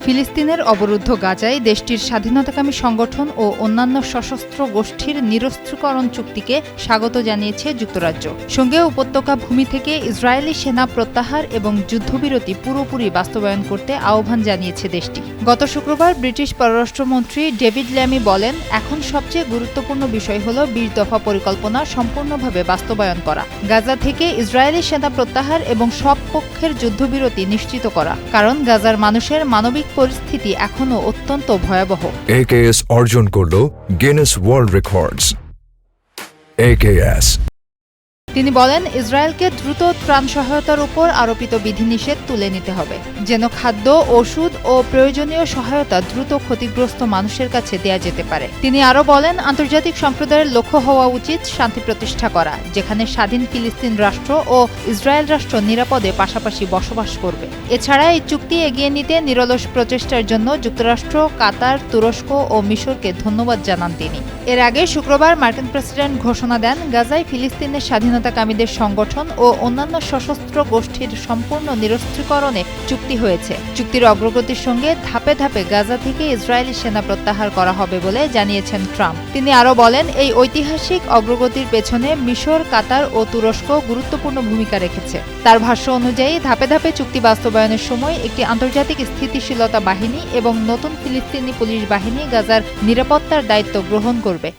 ফিলিস্তিনের অবরুদ্ধ গাজায় দেশটির স্বাধীনতাকামী সংগঠন ও অন্যান্য সশস্ত্র গোষ্ঠীর নিরস্ত্রীকরণ চুক্তিকে স্বাগত জানিয়েছে যুক্তরাজ্য। সঙ্গে উপত্যকা ভূমি থেকে ইসরায়েলি সেনা প্রত্যাহার এবং যুদ্ধবিরতি পুরোপুরি বাস্তবায়ন করতে আহ্বান জানিয়েছে দেশটি। গত শুক্রবার ব্রিটিশ পররাষ্ট্রমন্ত্রী ডেভিড ল্যামি বলেন, এখন সবচেয়ে গুরুত্বপূর্ণ বিষয় হল ২০ দফা পরিকল্পনা সম্পূর্ণভাবে বাস্তবায়ন করা, গাজা থেকে ইসরায়েলি সেনা প্রত্যাহার এবং সব পক্ষের যুদ্ধবিরতি নিশ্চিত করা, কারণ গাজার মানুষের মানবিক পরিস্থিতি এখনও অত্যন্ত ভয়াবহ। AKS অর্জন করল গিনেস ওয়ার্ল্ড রেকর্ডস। AKS তিনি বলেন, ইসরায়েলকে দ্রুত ত্রাণ সহায়তার উপর আরোপিত বিধিনিষেধ তুলে নিতে হবে, যেন খাদ্য, ওষুধ ও প্রয়োজনীয় সহায়তা দ্রুত ক্ষতিগ্রস্ত মানুষের কাছে দেয়া যেতে পারে। তিনি আরও বলেন, আন্তর্জাতিক সম্প্রদায়ের লক্ষ্য হওয়া উচিত শান্তি প্রতিষ্ঠা করা, যেখানে স্বাধীন ফিলিস্তিন রাষ্ট্র ও ইসরায়েল রাষ্ট্র নিরাপদে পাশাপাশি বসবাস করবে। এছাড়া এই চুক্তি এগিয়ে নিতে নিরলস প্রচেষ্টার জন্য যুক্তরাষ্ট্র, কাতার, তুরস্ক ও মিশরকে ধন্যবাদ জানান তিনি। এর আগে শুক্রবার মার্কিন প্রেসিডেন্ট ঘোষণা দেন, গাজায় ফিলিস্তিনের স্বাধীনতাকামীদের সংগঠন ও অন্যান্য সশস্ত্র গোষ্ঠীর সম্পূর্ণ নিরস্ত্রীকরণে চুক্তি হয়েছে। চুক্তির অগ্রগতির সঙ্গে ধাপে ধাপে গাজা থেকে ইসরায়েলি সেনা প্রত্যাহার করা হবে বলে জানিয়েছেন ট্রাম্প। তিনি আরও বলেন, এই ঐতিহাসিক অগ্রগতির পেছনে মিশর, কাতার ও তুরস্ক গুরুত্বপূর্ণ ভূমিকা রেখেছে। তার ভাষ্য অনুযায়ী ধাপে ধাপে চুক্তি বাস্তবায়নের সময় একটি আন্তর্জাতিক স্থিতিশীলতা বাহিনী এবং নতুন ফিলিস্তিনি পুলিশ বাহিনী গাজার নিরাপত্তার দায়িত্ব গ্রহণ করবে।